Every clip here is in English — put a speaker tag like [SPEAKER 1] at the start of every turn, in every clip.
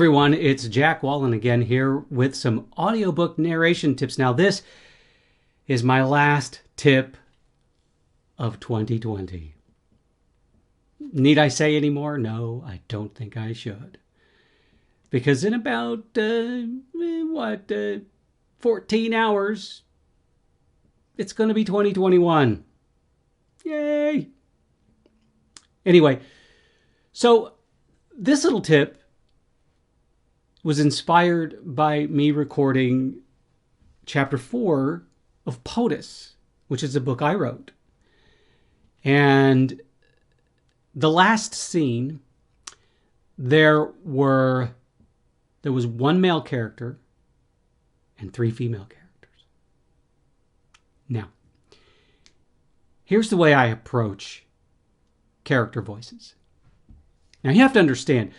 [SPEAKER 1] everyone, it's Jack Wallen again here with some audiobook narration tips. Now this is my last tip of 2020. Need I say any more? No, I don't think I should. Because in about, 14 hours, it's going to be 2021. Yay! Anyway, so this little tip was inspired by me recording chapter 4 of POTUS, which is a book I wrote. And the last scene, there was one male character and 3 female characters. Now, here's the way I approach character voices. Now, you have to understand,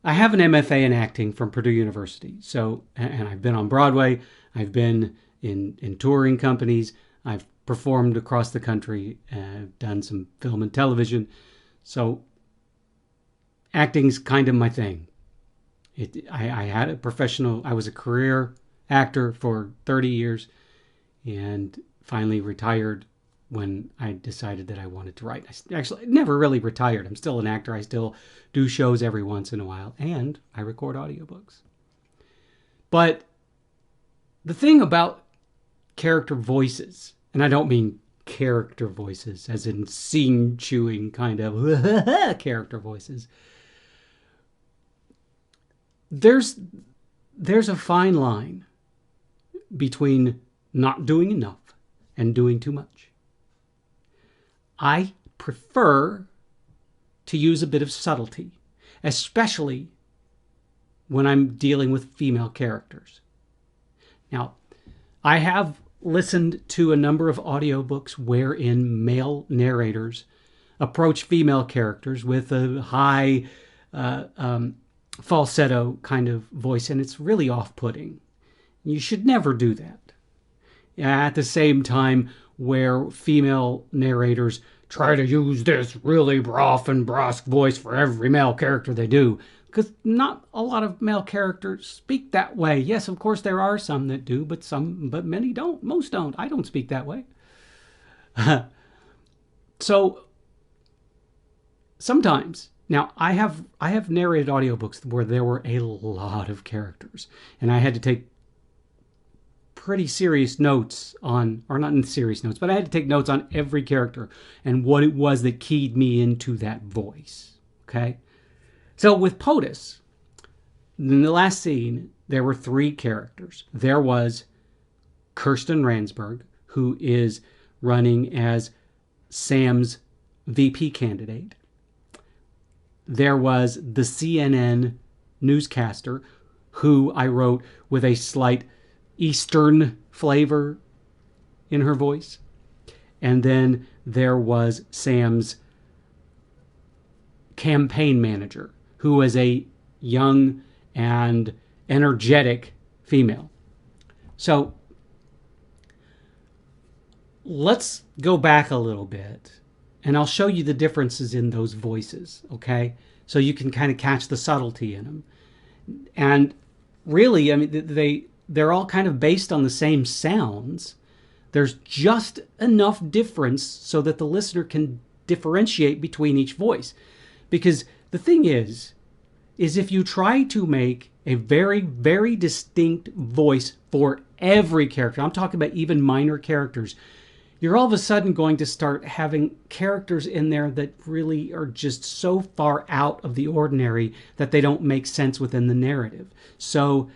[SPEAKER 1] I have an MFA in acting from Purdue University. So, and I've been on Broadway. I've been in touring companies. I've performed across the country. I've done some film and television. So acting's kind of my thing. I had a professional, I was a career actor for 30 years and finally retired when I decided that I wanted to write. I actually never really retired. I'm still an actor. I still do shows every once in a while, and I record audiobooks. But the thing about character voices, and I don't mean character voices as in scene-chewing kind of character voices, there's a fine line between not doing enough and doing too much. I prefer to use a bit of subtlety, especially when I'm dealing with female characters. Now, I have listened to a number of audiobooks wherein male narrators approach female characters with a high falsetto kind of voice, and it's really off-putting. You should never do that. At the same time, where female narrators try to use this really rough and brusque voice for every male character they do, because not a lot of male characters speak that way. Yes, of course there are some that do, but many don't. Most don't. I don't speak that way. So sometimes, now I have narrated audiobooks where there were a lot of characters, and I had to take pretty serious notes on, or not in serious notes, but I had to take notes on every character and what it was that keyed me into that voice. Okay? So with POTUS, in the last scene, there were 3 characters. There was Kirsten Ransberg, who is running as Sam's VP candidate. There was the CNN newscaster, who I wrote with a slight Eastern flavor in her voice. And then there was Sam's campaign manager, who was a young and energetic female. So let's go back a little bit and I'll show you the differences in those voices, okay? So you can kind of catch the subtlety in them. And really, I mean, they're all kind of based on the same sounds. There's just enough difference so that the listener can differentiate between each voice. Because the thing is if you try to make a very, very distinct voice for every character, I'm talking about even minor characters, you're all of a sudden going to start having characters in there that really are just so far out of the ordinary that they don't make sense within the narrative. So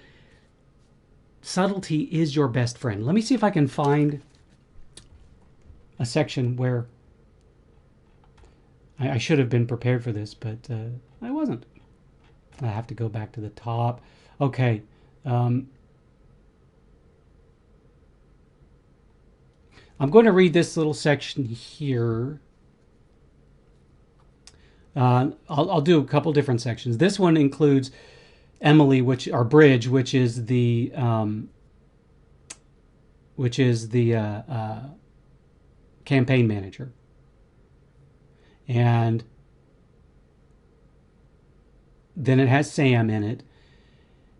[SPEAKER 1] subtlety is your best friend. Let me see if I can find a section where I should have been prepared for this, but I wasn't. I have to go back to the top. Okay. I'm going to read this little section here. I'll do a couple different sections. This one includes Emily, Bridge, which is the campaign manager. And then it has Sam in it.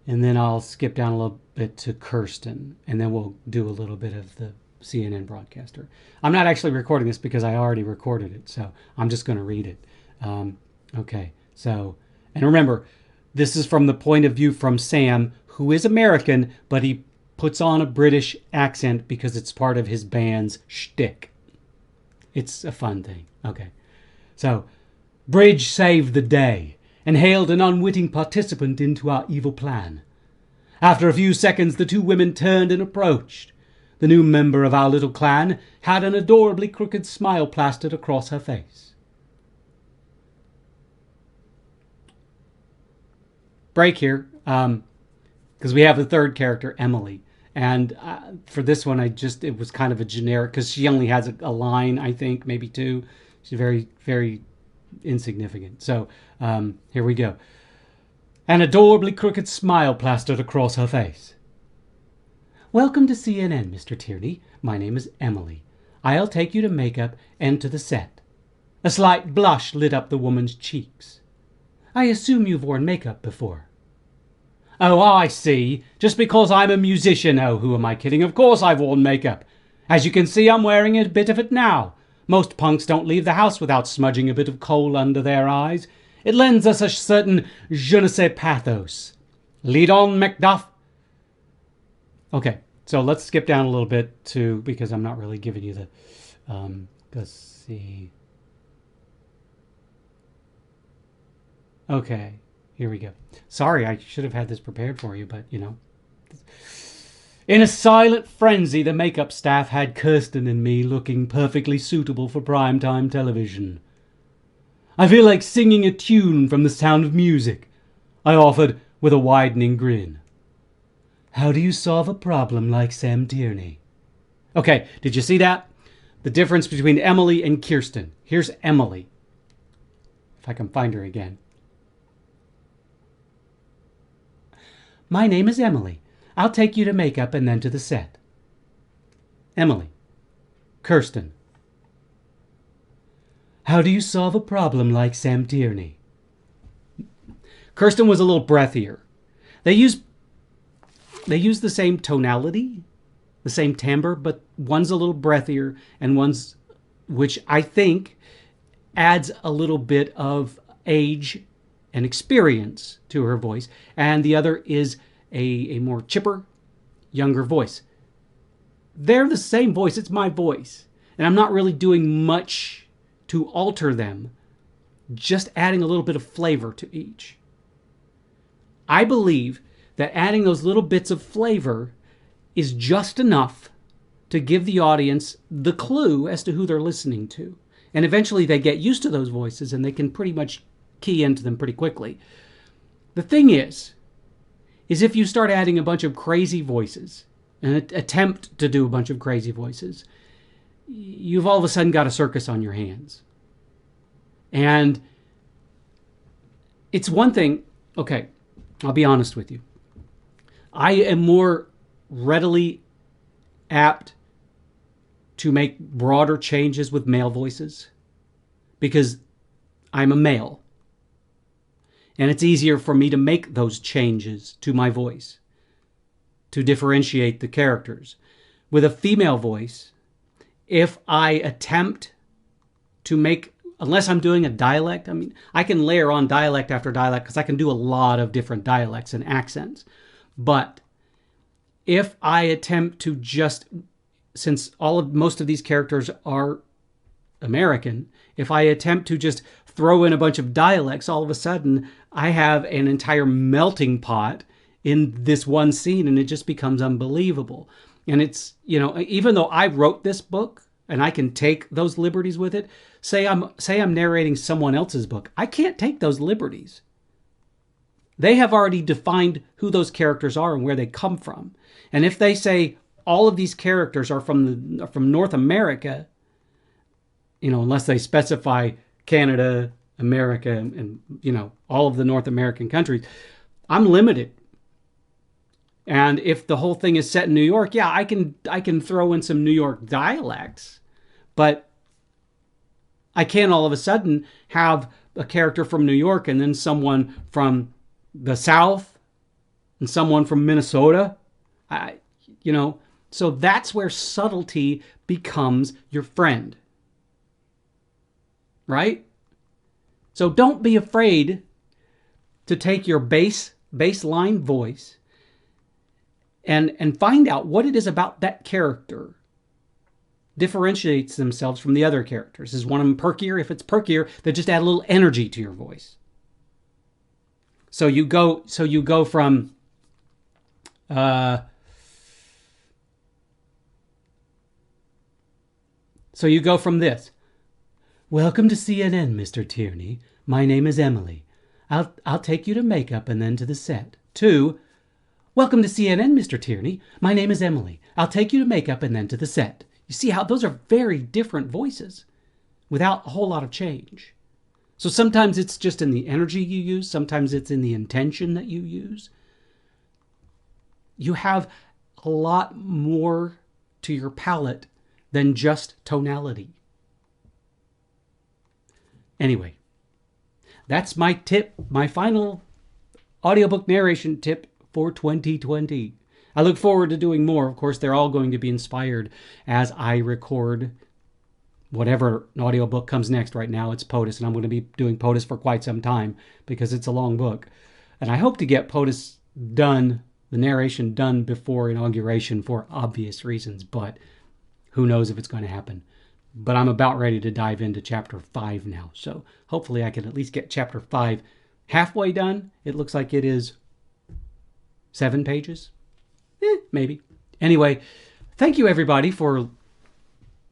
[SPEAKER 1] And then I'll skip down a little bit to Kirsten, and then we'll do a little bit of the CNN broadcaster. I'm not actually recording this because I already recorded it, so I'm just going to read it. Okay, so, and remember, this is from the point of view from Sam, who is American, but he puts on a British accent because it's part of his band's shtick. It's a fun thing. Okay, so Bridge saved the day and hailed an unwitting participant into our evil plan. After a few seconds, the two women turned and approached. The new member of our little clan had an adorably crooked smile plastered across her face. Break here, because we have the third character, Emily. And for this one, it was kind of a generic, because she only has a line, I think, maybe two. She's very, very insignificant. So here we go. An adorably crooked smile plastered across her face. Welcome to CNN, Mr. Tierney. My name is Emily. I'll take you to makeup and to the set. A slight blush lit up the woman's cheeks. I assume you've worn makeup before. Oh, I see. Just because I'm a musician. Oh, who am I kidding? Of course I've worn makeup. As you can see, I'm wearing a bit of it now. Most punks don't leave the house without smudging a bit of coal under their eyes. It lends us a certain je ne sais pathos. Lead on, Macduff. Okay, so let's skip down a little bit to, because I'm not really giving you the, let's see. Okay, here we go. Sorry, I should have had this prepared for you, but you know. In a silent frenzy, the makeup staff had Kirsten and me looking perfectly suitable for primetime television. I feel like singing a tune from The Sound of Music, I offered with a widening grin. How do you solve a problem like Sam Tierney? Okay, did you see that? The difference between Emily and Kirsten. Here's Emily. If I can find her again. My name is Emily. I'll take you to makeup and then to the set. Emily. Kirsten. How do you solve a problem like Sam Tierney? Kirsten was a little breathier. They use the same tonality, the same timbre, but one's a little breathier and one's, which I think adds a little bit of age and experience to her voice, and the other is a more chipper, younger voice. They're the same voice. It's my voice, and I'm not really doing much to alter them, just adding a little bit of flavor to each. I believe that adding those little bits of flavor is just enough to give the audience the clue as to who they're listening to. And eventually they get used to those voices and they can pretty much key into them pretty quickly. The thing is if you start adding a bunch of crazy voices, an attempt to do a bunch of crazy voices, you've all of a sudden got a circus on your hands. And it's one thing, okay, I'll be honest with you. I am more readily apt to make broader changes with male voices because I'm a male. And it's easier for me to make those changes to my voice to differentiate the characters. With a female voice, if I attempt to make, unless I'm doing a dialect, I mean, I can layer on dialect after dialect because I can do a lot of different dialects and accents. But if I attempt to just, since most of these characters are American, if I attempt to just throw in a bunch of dialects, all of a sudden I have an entire melting pot in this one scene and it just becomes unbelievable. And it's, you know, even though I wrote this book and I can take those liberties with it, say I'm narrating someone else's book, I can't take those liberties. They have already defined who those characters are and where they come from. And if they say all of these characters are from North America, you know, unless they specify Canada, America, and you know, all of the North American countries, I'm limited. And if the whole thing is set in New York, yeah, I can throw in some New York dialects, but I can't all of a sudden have a character from New York and then someone from the South and someone from Minnesota. I, you know, so that's where subtlety becomes your friend. Right? So don't be afraid to take your baseline voice and find out what it is about that character differentiates themselves from the other characters. Is one of them perkier? If it's perkier, they just add a little energy to your voice. So you go from this. Welcome to CNN, Mr. Tierney. My name is Emily. I'll take you to makeup and then to the set. To, welcome to CNN, Mr. Tierney. My name is Emily. I'll take you to makeup and then to the set. You see how those are very different voices without a whole lot of change. So sometimes it's just in the energy you use. Sometimes it's in the intention that you use. You have a lot more to your palette than just tonality. Anyway, that's my tip, my final audiobook narration tip for 2020. I look forward to doing more. Of course, they're all going to be inspired as I record whatever audiobook comes next. Right now, it's POTUS, and I'm going to be doing POTUS for quite some time because it's a long book. And I hope to get POTUS done, the narration done before inauguration for obvious reasons, but who knows if it's going to happen. But I'm about ready to dive into chapter 5 now. So hopefully I can at least get chapter 5 halfway done. It looks like it is 7 pages. Maybe. Anyway, thank you everybody for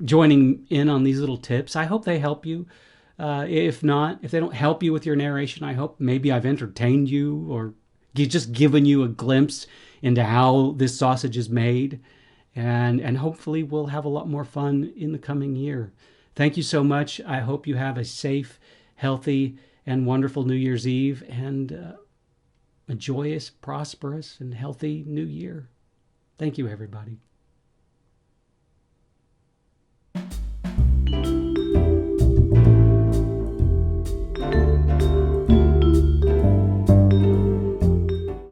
[SPEAKER 1] joining in on these little tips. I hope they help you. If not, if they don't help you with your narration, I hope maybe I've entertained you or just given you a glimpse into how this sausage is made. And hopefully we'll have a lot more fun in the coming year. Thank you so much. I hope you have a safe, healthy, and wonderful New Year's Eve and a joyous, prosperous, and healthy new year. Thank you, everybody.